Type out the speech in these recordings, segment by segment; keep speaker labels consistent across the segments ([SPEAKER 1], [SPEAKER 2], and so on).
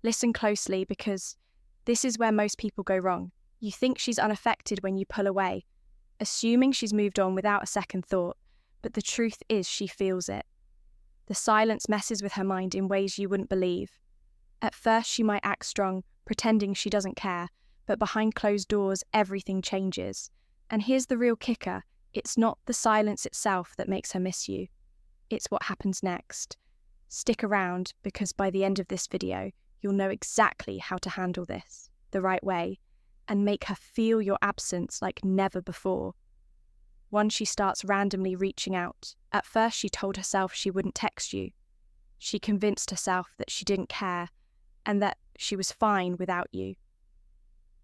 [SPEAKER 1] Listen closely because this is where most people go wrong. You think she's unaffected when you pull away, assuming she's moved on without a second thought, but the truth is she feels it. The silence messes with her mind in ways you wouldn't believe. At first she might act strong, pretending she doesn't care, but behind closed doors everything changes. And here's the real kicker, it's not the silence itself that makes her miss you. It's what happens next. Stick around because by the end of this video, you'll know exactly how to handle this the right way and make her feel your absence like never before. Once she starts randomly reaching out, at first she told herself she wouldn't text you. She convinced herself that she didn't care and that she was fine without you.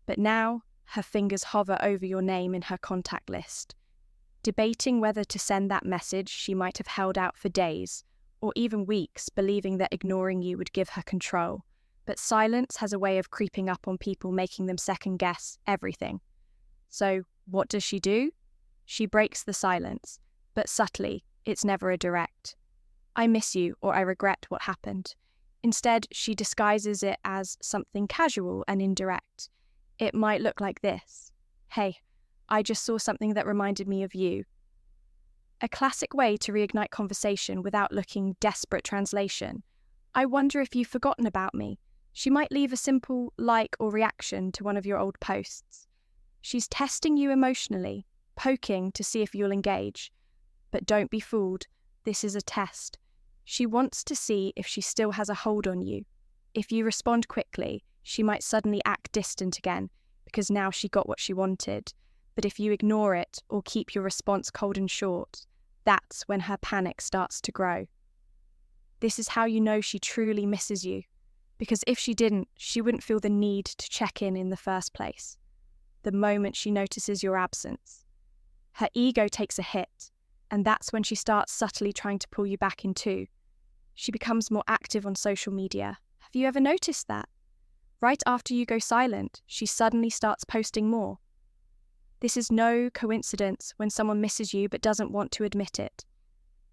[SPEAKER 1] But now, her fingers hover over your name in her contact list, debating whether to send that message she might have held out for days or even weeks, believing that ignoring you would give her control. But silence has a way of creeping up on people, making them second-guess everything. So, what does she do? She breaks the silence, but subtly, it's never a direct, "I miss you" or "I regret what happened." Instead, she disguises it as something casual and indirect. It might look like this: "Hey, I just saw something that reminded me of you." A classic way to reignite conversation without looking desperate translation. "I wonder if you've forgotten about me." She might leave a simple like or reaction to one of your old posts. She's testing you emotionally, poking to see if you'll engage. But don't be fooled, this is a test. She wants to see if she still has a hold on you. If you respond quickly, she might suddenly act distant again, because now she got what she wanted. But if you ignore it or keep your response cold and short, that's when her panic starts to grow. This is how you know she truly misses you, because if she didn't, she wouldn't feel the need to check in the first place. The moment she notices your absence, her ego takes a hit, and that's when she starts subtly trying to pull you back in too. She becomes more active on social media. Have you ever noticed that? Right after you go silent, she suddenly starts posting more. This is no coincidence when someone misses you but doesn't want to admit it.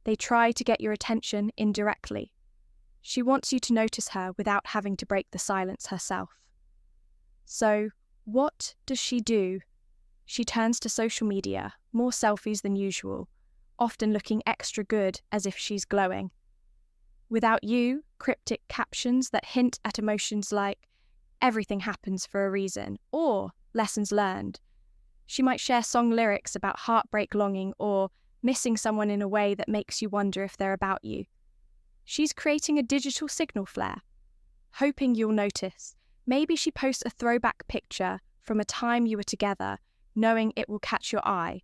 [SPEAKER 1] They try to get your attention indirectly. She wants you to notice her without having to break the silence herself. So, what does she do? She turns to social media, more selfies than usual, often looking extra good as if she's glowing. Without you, cryptic captions that hint at emotions like "everything happens for a reason" or "lessons learned." She might share song lyrics about heartbreak longing or missing someone in a way that makes you wonder if they're about you. She's creating a digital signal flare, hoping you'll notice. Maybe she posts a throwback picture from a time you were together, knowing it will catch your eye.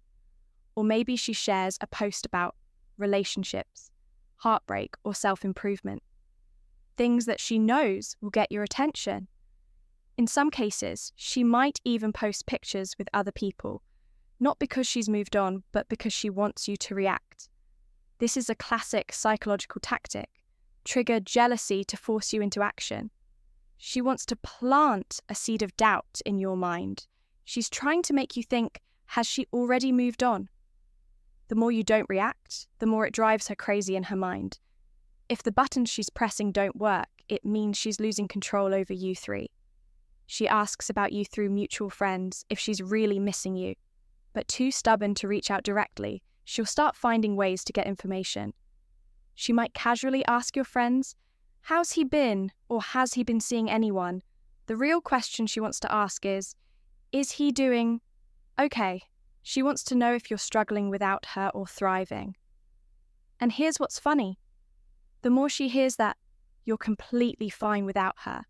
[SPEAKER 1] Or maybe she shares a post about relationships, heartbreak, or self-improvement. Things that she knows will get your attention. In some cases, she might even post pictures with other people, not because she's moved on, but because she wants you to react. This is a classic psychological tactic. Trigger jealousy to force you into action. She wants to plant a seed of doubt in your mind. She's trying to make you think, has she already moved on? The more you don't react, the more it drives her crazy in her mind. If the buttons she's pressing don't work, it means she's losing control over you three. She asks about you through mutual friends if she's really missing you. But too stubborn to reach out directly, she'll start finding ways to get information. She might casually ask your friends, "How's he been?" or "Has he been seeing anyone?" The real question she wants to ask is he doing okay? She wants to know if you're struggling without her or thriving. And here's what's funny. The more she hears that you're completely fine without her,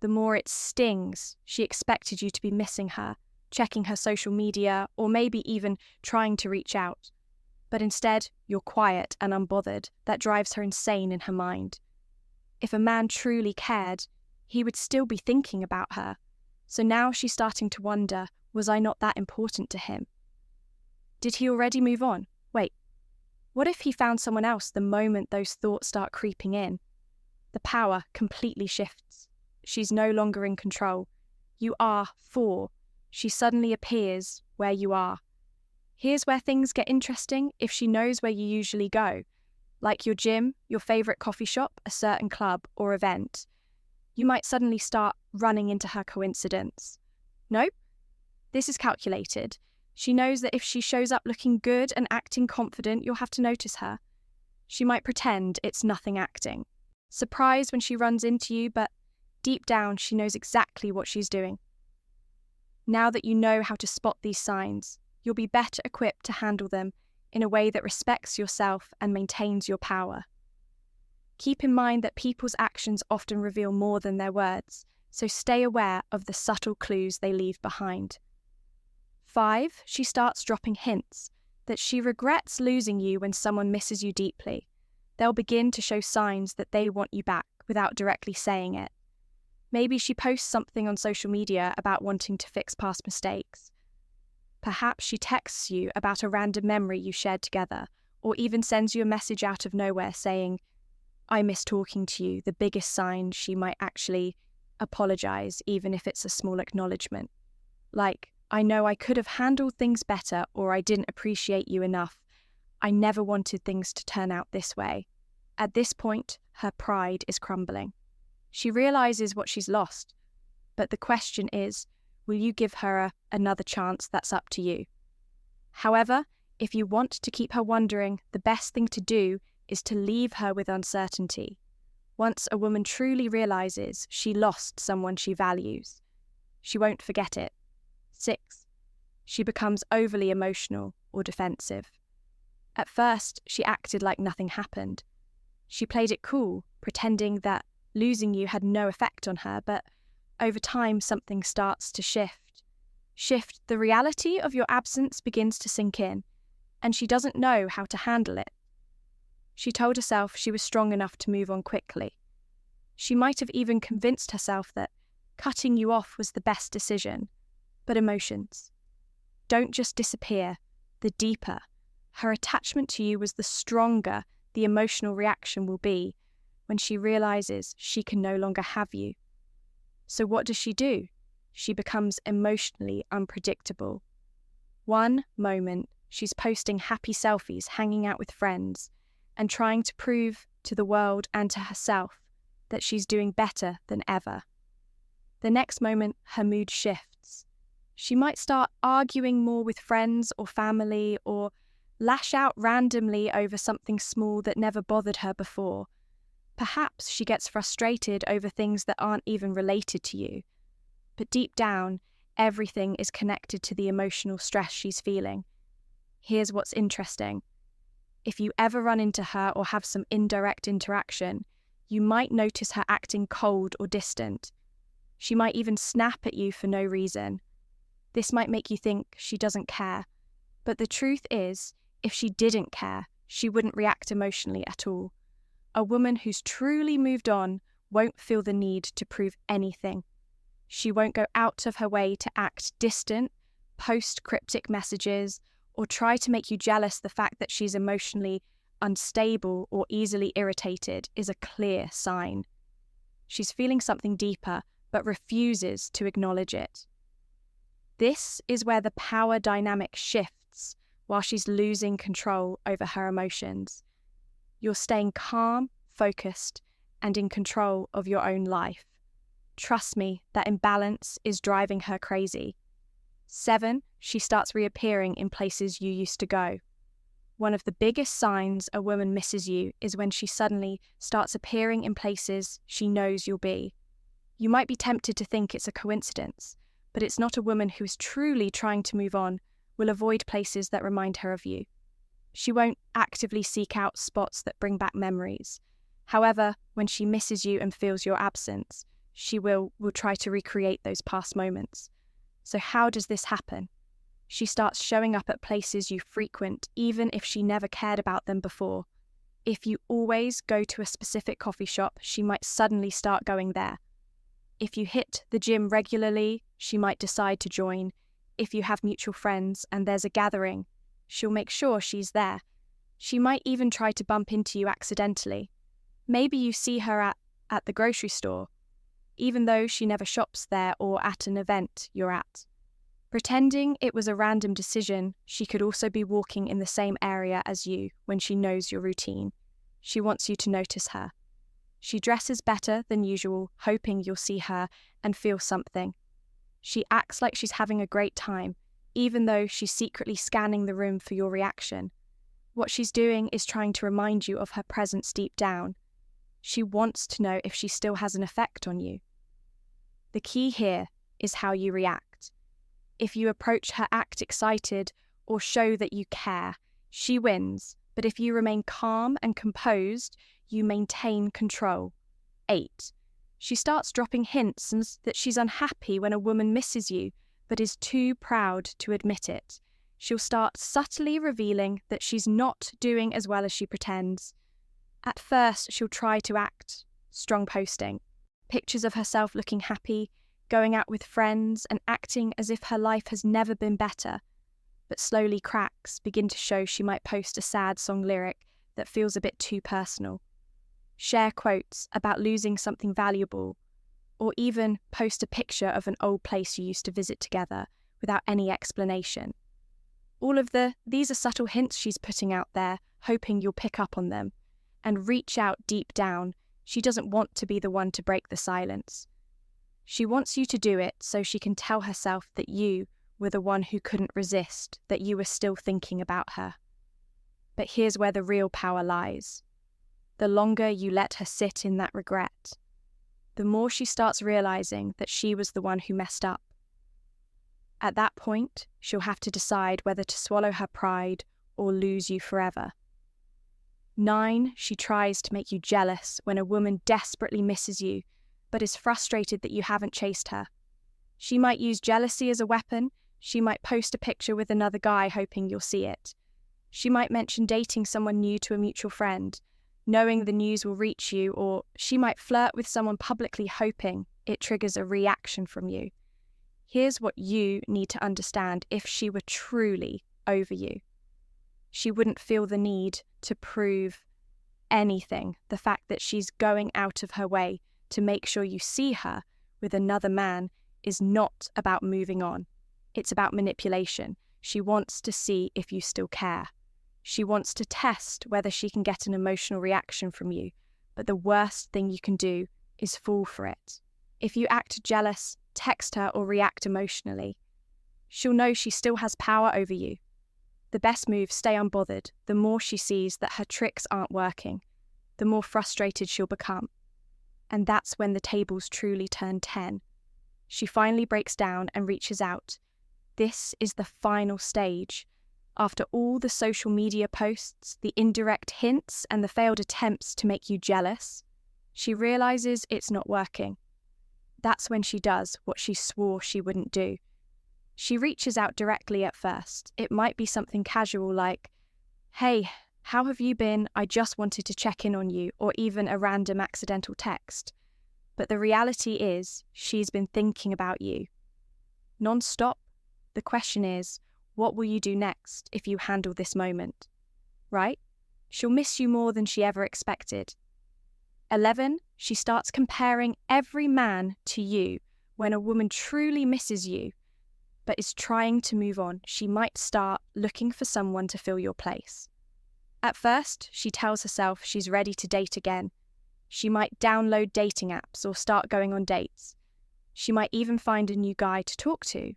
[SPEAKER 1] the more it stings. She expected you to be missing her, checking her social media, or maybe even trying to reach out. But instead, you're quiet and unbothered. That drives her insane in her mind. If a man truly cared, he would still be thinking about her. So now she's starting to wonder, was I not that important to him? Did he already move on? Wait, what if he found someone else the moment those thoughts start creeping in? The power completely shifts. She's no longer in control. You are for. She suddenly appears where you are. Here's where things get interesting if she knows where you usually go, like your gym, your favourite coffee shop, a certain club or event. You might suddenly start running into her coincidence. Nope, this is calculated. She knows that if she shows up looking good and acting confident, you'll have to notice her. She might pretend it's nothing acting. Surprised when she runs into you, but deep down she knows exactly what she's doing. Now that you know how to spot these signs, you'll be better equipped to handle them in a way that respects yourself and maintains your power. Keep in mind that people's actions often reveal more than their words, so stay aware of the subtle clues they leave behind. 5, she starts dropping hints that she regrets losing you when someone misses you deeply. They'll begin to show signs that they want you back without directly saying it. Maybe she posts something on social media about wanting to fix past mistakes. Perhaps she texts you about a random memory you shared together, or even sends you a message out of nowhere saying, "I miss talking to you," the biggest sign she might actually apologize, even if it's a small acknowledgement. Like, "I know I could have handled things better," or "I didn't appreciate you enough. I never wanted things to turn out this way." At this point, her pride is crumbling. She realizes what she's lost, but the question is, will you give her another chance? That's up to you. However, if you want to keep her wondering, the best thing to do is to leave her with uncertainty. Once a woman truly realizes she lost someone she values, she won't forget it. 6, she becomes overly emotional or defensive. At first, she acted like nothing happened. She played it cool, pretending that losing you had no effect on her, but over time something starts to shift. The reality of your absence begins to sink in, and she doesn't know how to handle it. She told herself she was strong enough to move on quickly. She might have even convinced herself that cutting you off was the best decision. But emotions don't just disappear, the deeper. Her attachment to you was, the stronger the emotional reaction will be when she realizes she can no longer have you. So what does she do? She becomes emotionally unpredictable. One moment, she's posting happy selfies, hanging out with friends, and trying to prove to the world and to herself that she's doing better than ever. The next moment, her mood shifts. She might start arguing more with friends or family, or lash out randomly over something small that never bothered her before. Perhaps she gets frustrated over things that aren't even related to you. But deep down, everything is connected to the emotional stress she's feeling. Here's what's interesting. If you ever run into her or have some indirect interaction, you might notice her acting cold or distant. She might even snap at you for no reason. This might make you think she doesn't care. But the truth is, if she didn't care, she wouldn't react emotionally at all. A woman who's truly moved on won't feel the need to prove anything. She won't go out of her way to act distant, post cryptic messages, or try to make you jealous. The fact that she's emotionally unstable or easily irritated is a clear sign. She's feeling something deeper, but refuses to acknowledge it. This is where the power dynamic shifts while she's losing control over her emotions. You're staying calm, focused, and in control of your own life. Trust me, that imbalance is driving her crazy. 7, she starts reappearing in places you used to go. One of the biggest signs a woman misses you is when she suddenly starts appearing in places she knows you'll be. You might be tempted to think it's a coincidence, but it's not. A woman who is truly trying to move on will avoid places that remind her of you. She won't actively seek out spots that bring back memories. However, when she misses you and feels your absence, she will try to recreate those past moments. So how does this happen? She starts showing up at places you frequent, even if she never cared about them before. If you always go to a specific coffee shop, she might suddenly start going there. If you hit the gym regularly, she might decide to join. If you have mutual friends and there's a gathering, she'll make sure she's there. She might even try to bump into you accidentally. Maybe you see her at the grocery store, even though she never shops there, or at an event you're at. Pretending it was a random decision, she could also be walking in the same area as you when she knows your routine. She wants you to notice her. She dresses better than usual, hoping you'll see her and feel something. She acts like she's having a great time, even though she's secretly scanning the room for your reaction. What she's doing is trying to remind you of her presence deep down. She wants to know if she still has an effect on you. The key here is how you react. If you approach her act excited or show that you care, she wins, but if you remain calm and composed, you maintain control. 8. She starts dropping hints that she's unhappy when a woman misses you, but is too proud to admit it. She'll start subtly revealing that she's not doing as well as she pretends. At first, she'll try to act strong, posting pictures of herself looking happy, going out with friends, and acting as if her life has never been better. But slowly cracks begin to show. She might post a sad song lyric that feels a bit too personal, share quotes about losing something valuable, or even post a picture of an old place you used to visit together without any explanation. These are subtle hints she's putting out there, hoping you'll pick up on them and reach out deep down. She doesn't want to be the one to break the silence. She wants you to do it so she can tell herself that you were the one who couldn't resist, that you were still thinking about her. But here's where the real power lies. The longer you let her sit in that regret, the more she starts realizing that she was the one who messed up. At that point, she'll have to decide whether to swallow her pride or lose you forever. 9. She tries to make you jealous when a woman desperately misses you, but is frustrated that you haven't chased her. She might use jealousy as a weapon. She might post a picture with another guy hoping you'll see it. She might mention dating someone new to a mutual friend, knowing the news will reach you, or she might flirt with someone publicly hoping it triggers a reaction from you. Here's what you need to understand. If she were truly over you, she wouldn't feel the need to prove anything. The fact that she's going out of her way to make sure you see her with another man is not about moving on. It's about manipulation. She wants to see if you still care. She wants to test whether she can get an emotional reaction from you, but the worst thing you can do is fall for it. If you act jealous, text her, or react emotionally, she'll know she still has power over you. The best move, stay unbothered. The more she sees that her tricks aren't working, the more frustrated she'll become. And that's when the tables truly turn 10. She finally breaks down and reaches out. This is the final stage. After all the social media posts, the indirect hints, and the failed attempts to make you jealous, she realizes it's not working. That's when she does what she swore she wouldn't do. She reaches out directly at first. It might be something casual like, "Hey, how have you been? I just wanted to check in on you," or even a random accidental text. But the reality is, she's been thinking about you non-stop. The question is, what will you do next if you handle this moment? Right? She'll miss you more than she ever expected. 11. She starts comparing every man to you. When a woman truly misses you, but is trying to move on, she might start looking for someone to fill your place. At first, she tells herself she's ready to date again. She might download dating apps or start going on dates. She might even find a new guy to talk to.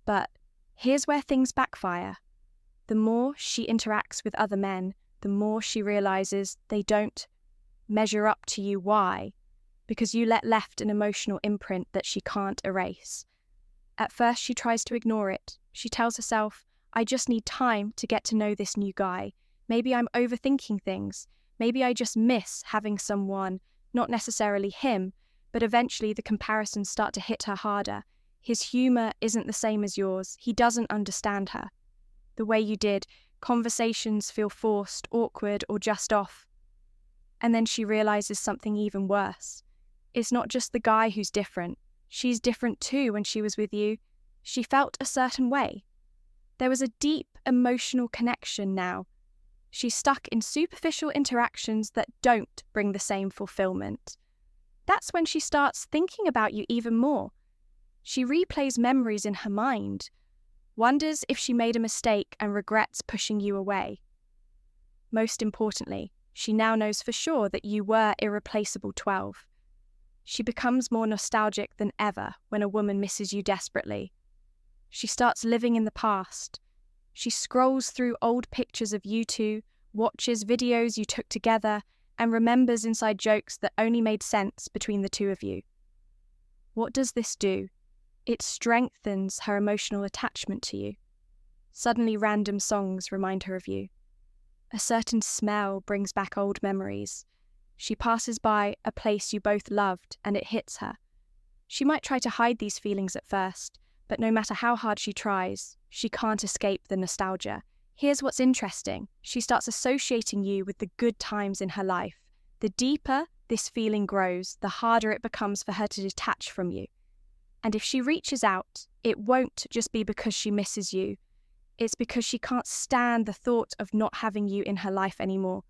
[SPEAKER 1] But here's where things backfire. The more she interacts with other men, the more she realizes they don't measure up to you. Why? Because you left an emotional imprint that she can't erase. At first, she tries to ignore it. She tells herself, "I just need time to get to know this new guy. Maybe I'm overthinking things. Maybe I just miss having someone, not necessarily him," but eventually the comparisons start to hit her harder. His humor isn't the same as yours. He doesn't understand her the way you did. Conversations feel forced, awkward, or just off. And then she realizes something even worse. It's not just the guy who's different. She's different too. When she was with you, she felt a certain way. There was a deep emotional connection now. She's stuck in superficial interactions that don't bring the same fulfillment. That's when she starts thinking about you even more. She replays memories in her mind, wonders if she made a mistake, and regrets pushing you away. Most importantly, She now knows for sure that you were irreplaceable 12. She becomes more nostalgic than ever when a woman misses you desperately. She starts living in the past. She scrolls through old pictures of you two, watches videos you took together, and remembers inside jokes that only made sense between the two of you. What does this do? It strengthens her emotional attachment to you. Suddenly random songs remind her of you. A certain smell brings back old memories. She passes by a place you both loved and it hits her. She might try to hide these feelings at first, but no matter how hard she tries, she can't escape the nostalgia. Here's what's interesting. She starts associating you with the good times in her life. The deeper this feeling grows, the harder it becomes for her to detach from you. And if she reaches out, it won't just be because she misses you. It's because she can't stand the thought of not having you in her life anymore.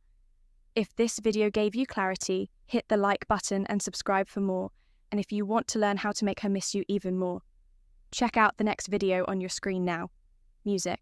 [SPEAKER 1] If this video gave you clarity, hit the like button and subscribe for more. And if you want to learn how to make her miss you even more, check out the next video on your screen now. Music.